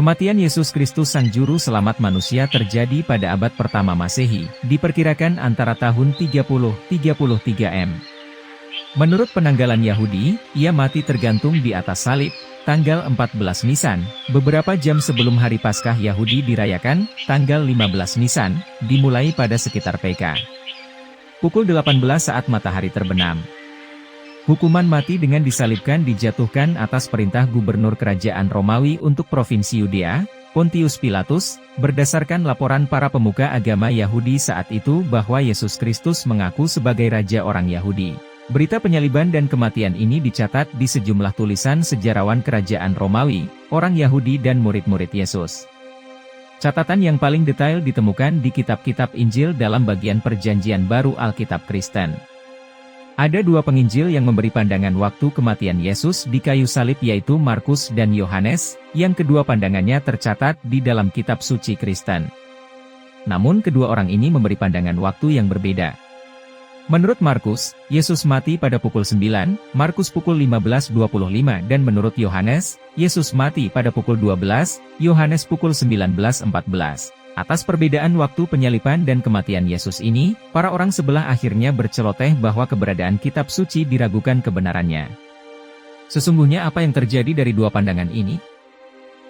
Kematian Yesus Kristus Sang Juru Selamat manusia terjadi pada abad pertama Masehi, diperkirakan antara tahun 30-33 M. Menurut penanggalan Yahudi, ia mati tergantung di atas salib, tanggal 14 Nisan, beberapa jam sebelum hari Paskah Yahudi dirayakan, tanggal 15 Nisan, dimulai pada sekitar PK. Pukul 18 saat matahari terbenam. Hukuman mati dengan disalibkan dijatuhkan atas perintah gubernur kerajaan Romawi untuk Provinsi Yudea, Pontius Pilatus, berdasarkan laporan para pemuka agama Yahudi saat itu bahwa Yesus Kristus mengaku sebagai Raja orang Yahudi. Berita penyaliban dan kematian ini dicatat di sejumlah tulisan sejarawan kerajaan Romawi, orang Yahudi dan murid-murid Yesus. Catatan yang paling detail ditemukan di kitab-kitab Injil dalam bagian Perjanjian Baru Alkitab Kristen. Ada dua penginjil yang memberi pandangan waktu kematian Yesus di kayu salib yaitu Markus dan Yohanes, yang kedua pandangannya tercatat di dalam kitab suci Kristen. Namun kedua orang ini memberi pandangan waktu yang berbeda. Menurut Markus, Yesus mati pada pukul 9, Markus pukul 15.25 dan menurut Yohanes, Yesus mati pada pukul 12, Yohanes pukul 19.14. Atas perbedaan waktu penyaliban dan kematian Yesus ini, para orang sebelah akhirnya berceloteh bahwa keberadaan kitab suci diragukan kebenarannya. Sesungguhnya apa yang terjadi dari dua pandangan ini?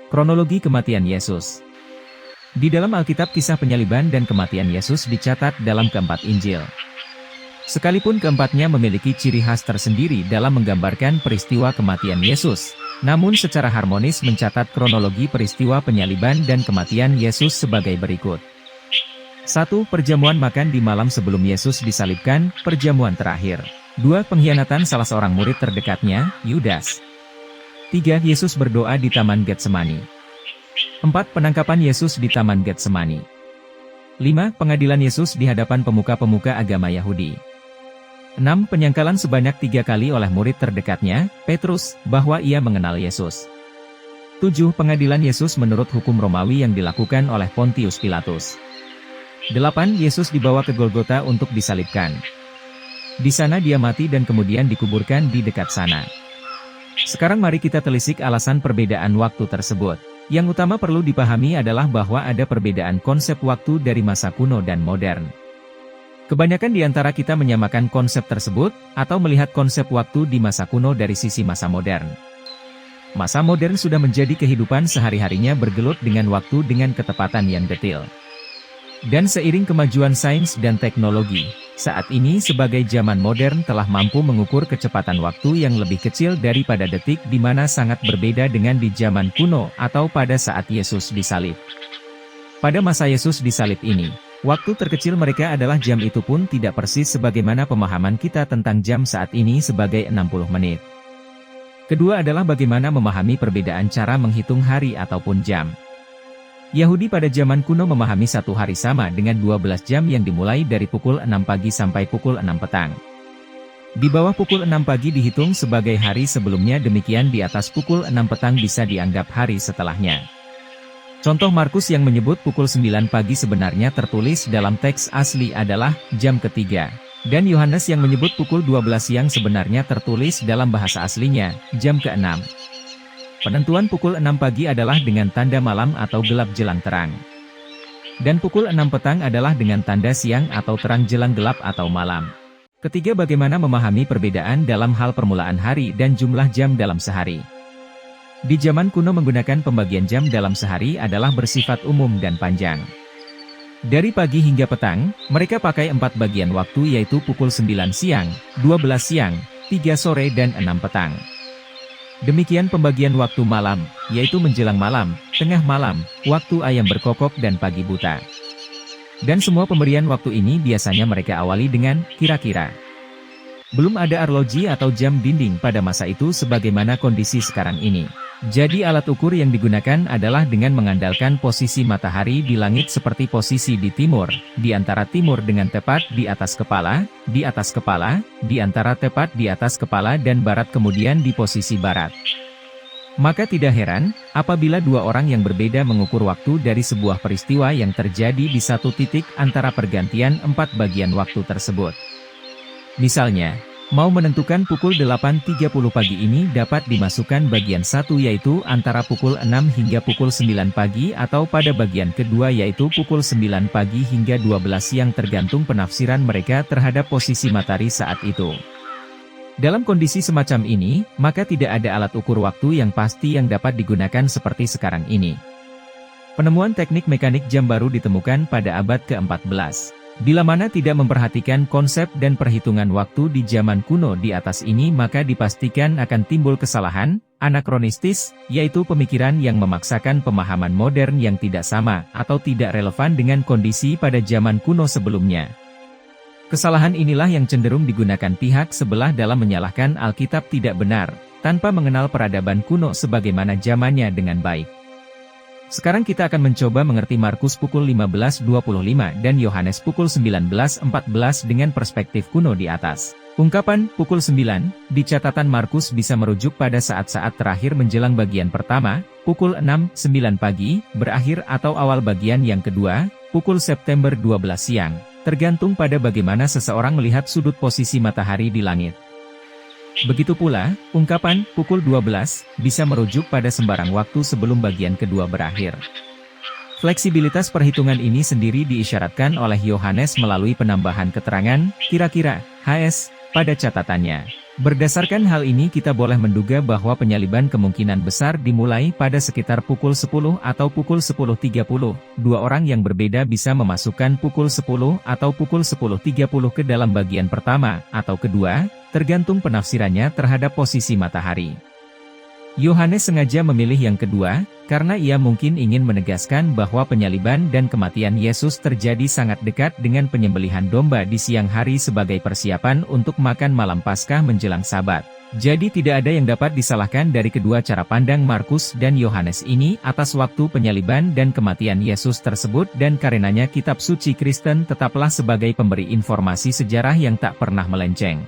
Kronologi kematian Yesus. Di dalam Alkitab kisah penyaliban dan kematian Yesus dicatat dalam keempat Injil. Sekalipun keempatnya memiliki ciri khas tersendiri dalam menggambarkan peristiwa kematian Yesus, namun secara harmonis mencatat kronologi peristiwa penyaliban dan kematian Yesus sebagai berikut. 1. Perjamuan makan di malam sebelum Yesus disalibkan, perjamuan terakhir. 2. Pengkhianatan salah seorang murid terdekatnya, Yudas. 3. Yesus berdoa di Taman Getsemani. 4. Penangkapan Yesus di Taman Getsemani. 5. Pengadilan Yesus di hadapan pemuka-pemuka agama Yahudi. 6. Penyangkalan sebanyak 3 kali oleh murid terdekatnya, Petrus, bahwa ia mengenal Yesus. 7. Pengadilan Yesus menurut hukum Romawi yang dilakukan oleh Pontius Pilatus. 8. Yesus dibawa ke Golgota untuk disalibkan. Di sana dia mati dan kemudian dikuburkan di dekat sana. Sekarang mari kita telisik alasan perbedaan waktu tersebut. Yang utama perlu dipahami adalah bahwa ada perbedaan konsep waktu dari masa kuno dan modern. Kebanyakan di antara kita menyamakan konsep tersebut, atau melihat konsep waktu di masa kuno dari sisi masa modern. Masa modern sudah menjadi kehidupan sehari-harinya bergelut dengan waktu dengan ketepatan yang detail. Dan seiring kemajuan sains dan teknologi, saat ini sebagai zaman modern telah mampu mengukur kecepatan waktu yang lebih kecil daripada detik di mana sangat berbeda dengan di zaman kuno atau pada saat Yesus disalib. Pada masa Yesus disalib ini, waktu terkecil mereka adalah jam itu pun tidak persis sebagaimana pemahaman kita tentang jam saat ini sebagai 60 menit. Kedua adalah bagaimana memahami perbedaan cara menghitung hari ataupun jam. Yahudi pada zaman kuno memahami satu hari sama dengan 12 jam yang dimulai dari pukul 6 pagi sampai pukul 6 petang. Di bawah pukul 6 pagi dihitung sebagai hari sebelumnya, demikian di atas pukul 6 petang bisa dianggap hari setelahnya. Contoh Markus yang menyebut pukul 9 pagi sebenarnya tertulis dalam teks asli adalah jam ketiga. Dan Yohanes yang menyebut pukul 12 siang sebenarnya tertulis dalam bahasa aslinya, jam ke-6. Penentuan pukul 6 pagi adalah dengan tanda malam atau gelap jelang terang. Dan pukul 6 petang adalah dengan tanda siang atau terang jelang gelap atau malam. Ketiga, bagaimana memahami perbedaan dalam hal permulaan hari dan jumlah jam dalam sehari. Di zaman kuno menggunakan pembagian jam dalam sehari adalah bersifat umum dan panjang. Dari pagi hingga petang, mereka pakai 4 bagian waktu yaitu pukul 9 siang, 12 siang, 3 sore dan 6 petang. Demikian pembagian waktu malam, yaitu menjelang malam, tengah malam, waktu ayam berkokok dan pagi buta. Dan semua pemberian waktu ini biasanya mereka awali dengan kira-kira. Belum ada arloji atau jam dinding pada masa itu sebagaimana kondisi sekarang ini. Jadi alat ukur yang digunakan adalah dengan mengandalkan posisi matahari di langit seperti posisi di timur, di antara timur dengan tepat di atas kepala, di atas kepala, di antara tepat di atas kepala dan barat kemudian di posisi barat. Maka tidak heran, apabila dua orang yang berbeda mengukur waktu dari sebuah peristiwa yang terjadi di satu titik antara pergantian 4 bagian waktu tersebut. Misalnya, Mau menentukan pukul 8.30 pagi ini dapat dimasukkan bagian satu yaitu antara pukul 6 hingga pukul 9 pagi atau pada bagian kedua yaitu pukul 9 pagi hingga 12 siang tergantung penafsiran mereka terhadap posisi matahari saat itu. Dalam kondisi semacam ini, maka tidak ada alat ukur waktu yang pasti yang dapat digunakan seperti sekarang ini. Penemuan teknik mekanik jam baru ditemukan pada abad ke-14. Bila mana tidak memperhatikan konsep dan perhitungan waktu di zaman kuno di atas ini maka dipastikan akan timbul kesalahan, anakronistis, yaitu pemikiran yang memaksakan pemahaman modern yang tidak sama atau tidak relevan dengan kondisi pada zaman kuno sebelumnya. Kesalahan inilah yang cenderung digunakan pihak sebelah dalam menyalahkan Alkitab tidak benar, tanpa mengenal peradaban kuno sebagaimana zamannya dengan baik. Sekarang kita akan mencoba mengerti Markus pukul 15.25 dan Yohanes pukul 19.14 dengan perspektif kuno di atas. Ungkapan pukul 9 di catatan Markus bisa merujuk pada saat-saat terakhir menjelang bagian pertama, pukul 6.09 pagi, berakhir atau awal bagian yang kedua, pukul September 12 siang, tergantung pada bagaimana seseorang melihat sudut posisi matahari di langit. Begitu pula, ungkapan pukul 12 bisa merujuk pada sembarang waktu sebelum bagian kedua berakhir. Fleksibilitas perhitungan ini sendiri diisyaratkan oleh Yohanes melalui penambahan keterangan, kira-kira, HS, pada catatannya. Berdasarkan hal ini kita boleh menduga bahwa penyaliban kemungkinan besar dimulai pada sekitar pukul 10 atau pukul 10.30. Dua orang yang berbeda bisa memasukkan pukul 10 atau pukul 10.30 ke dalam bagian pertama atau kedua, tergantung penafsirannya terhadap posisi matahari. Yohanes sengaja memilih yang kedua, karena ia mungkin ingin menegaskan bahwa penyaliban dan kematian Yesus terjadi sangat dekat dengan penyembelihan domba di siang hari sebagai persiapan untuk makan malam Paskah menjelang Sabat. Jadi tidak ada yang dapat disalahkan dari kedua cara pandang Markus dan Yohanes ini atas waktu penyaliban dan kematian Yesus tersebut dan karenanya kitab suci Kristen tetaplah sebagai pemberi informasi sejarah yang tak pernah melenceng.